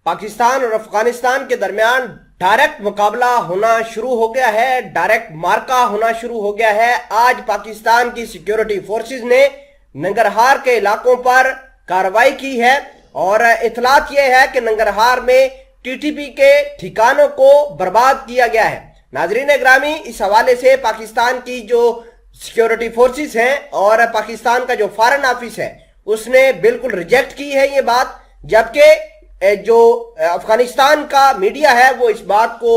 پاکستان اور افغانستان کے درمیان ڈائریکٹ مقابلہ ہونا شروع ہو گیا ہے، ڈائریکٹ مارکا ہونا شروع ہو گیا ہے۔ آج پاکستان کی سیکیورٹی فورسز نے ننگرہار کے علاقوں پر کارروائی کی ہے اور اطلاعات یہ ہے کہ ننگرہار میں ٹی ٹی پی کے ٹھکانوں کو برباد کیا گیا ہے۔ ناظرین گرامی، اس حوالے سے پاکستان کی جو سیکیورٹی فورسز ہیں اور پاکستان کا جو فارن آفس ہے اس نے بالکل ریجیکٹ کی ہے یہ بات، جبکہ جو افغانستان کا میڈیا ہے وہ اس بات کو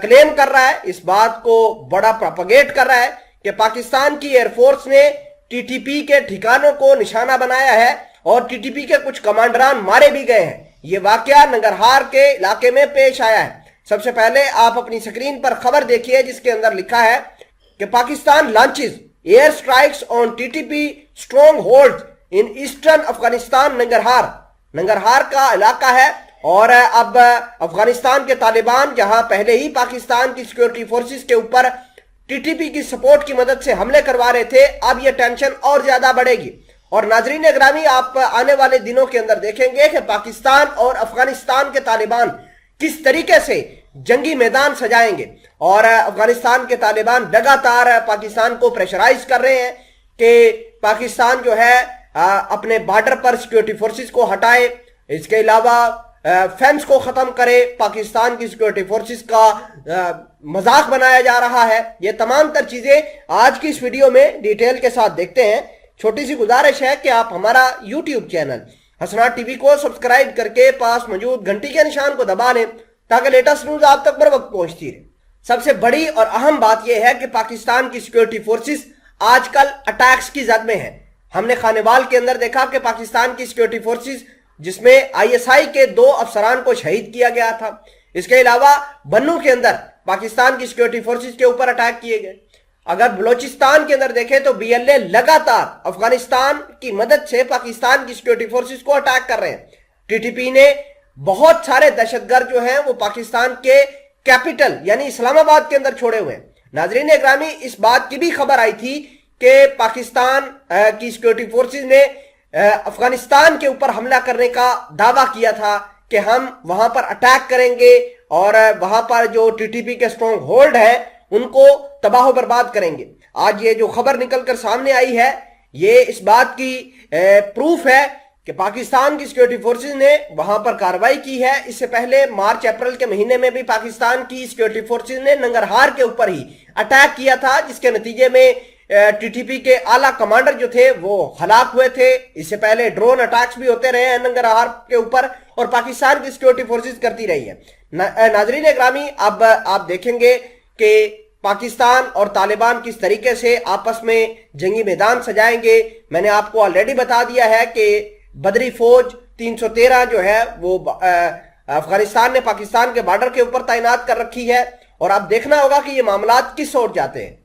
کلیم کر رہا ہے، اس بات کو بڑا پروپیگیٹ کر رہا ہے کہ پاکستان کی ایئر فورس نے ٹی ٹی پی کے ٹھکانوں کو نشانہ بنایا ہے اور ٹی ٹی پی کے کچھ کمانڈران مارے بھی گئے ہیں۔ یہ واقعہ ننگرہار کے علاقے میں پیش آیا ہے۔ سب سے پہلے آپ اپنی سکرین پر خبر دیکھیے جس کے اندر لکھا ہے کہ Pakistan launches air strikes on T T P strong hold in eastern Afghanistan. Nangarhar کا علاقہ ہے اور اب افغانستان کے طالبان جہاں پہلے ہی پاکستان کی سیکیورٹی فورسز کے اوپر ٹی ٹی پی کی سپورٹ کی مدد سے حملے کروا رہے تھے، اب یہ ٹینشن اور زیادہ بڑھے گی۔ اور ناظرین اگرامی، آپ آنے والے دنوں کے اندر دیکھیں گے کہ پاکستان اور افغانستان کے طالبان کس طریقے سے جنگی میدان سجائیں گے، اور افغانستان کے طالبان لگاتار پاکستان کو پریشرائز کر رہے ہیں کہ پاکستان جو ہے اپنے بارڈر پر سیکیورٹی فورسز کو ہٹائے، اس کے علاوہ فینس کو ختم کرے۔ پاکستان کی سیکیورٹی فورسز کا مذاق بنایا جا رہا ہے۔ یہ تمام تر چیزیں آج کی اس ویڈیو میں ڈیٹیل کے ساتھ دیکھتے ہیں۔ چھوٹی سی گزارش ہے کہ آپ ہمارا یوٹیوب چینل حسنات ٹی وی کو سبسکرائب کر کے پاس موجود گھنٹی کے نشان کو دبا لیں تاکہ لیٹسٹ نیوز آپ تک بر وقت پہنچتی رہے۔ سب سے بڑی اور اہم بات یہ ہے کہ پاکستان کی سیکیورٹی فورسز آج کل اٹیکس کی زد میں ہیں۔ ہم نے خانیوال کے اندر دیکھا کہ پاکستان کی سیکیورٹی فورسز جس میں آئی ایس آئی کے 2 افسران کو شہید کیا گیا تھا، اس کے علاوہ بنو کے اندر پاکستان کی سیکیورٹی فورسز کے اوپر اٹیک کیے گئے۔ اگر بلوچستان کے اندر دیکھیں تو بی ایل اے لگاتار افغانستان کی مدد سے پاکستان کی سیکیورٹی فورسز کو اٹیک کر رہے ہیں۔ ٹی ٹی پی نے بہت سارے دہشت گرد جو ہیں وہ پاکستان کے کیپٹل یعنی اسلام آباد کے اندر چھوڑے ہوئے ہیں۔ ناظرین اکرامی، اس بات کی بھی خبر آئی تھی کہ پاکستان کی سیکیورٹی فورسز نے افغانستان کے اوپر حملہ کرنے کا دعویٰ کیا تھا کہ ہم وہاں پر اٹیک کریں گے اور وہاں پر جو ٹی ٹی پی کے اسٹرانگ ہولڈ ہیں ان کو تباہ و برباد کریں گے۔ آج یہ جو خبر نکل کر سامنے آئی ہے یہ اس بات کی پروف ہے کہ پاکستان کی سیکیورٹی فورسز نے وہاں پر کارروائی کی ہے۔ اس سے پہلے مارچ اپریل کے مہینے میں بھی پاکستان کی سیکیورٹی فورسز نے ننگرہار کے اوپر ہی اٹیک کیا تھا، جس کے نتیجے میں ٹی ٹی پی کے اعلیٰ کمانڈر جو تھے وہ ہلاک ہوئے تھے۔ اس سے پہلے ڈرون اٹیکس بھی ہوتے رہے ہیں ننگرہار کے اوپر اور پاکستان کی سیکیورٹی فورسز کرتی رہی ہے۔ ناظرین اکرامی، اب آپ دیکھیں گے کہ پاکستان اور طالبان کس طریقے سے آپس میں جنگی میدان سجائیں گے۔ میں نے آپ کو آلریڈی بتا دیا ہے کہ بدری فوج 313 جو ہے وہ افغانستان نے پاکستان کے بارڈر کے اوپر تعینات کر رکھی ہے، اور اب دیکھنا ہوگا کہ یہ معاملات کس اور جاتے ہیں۔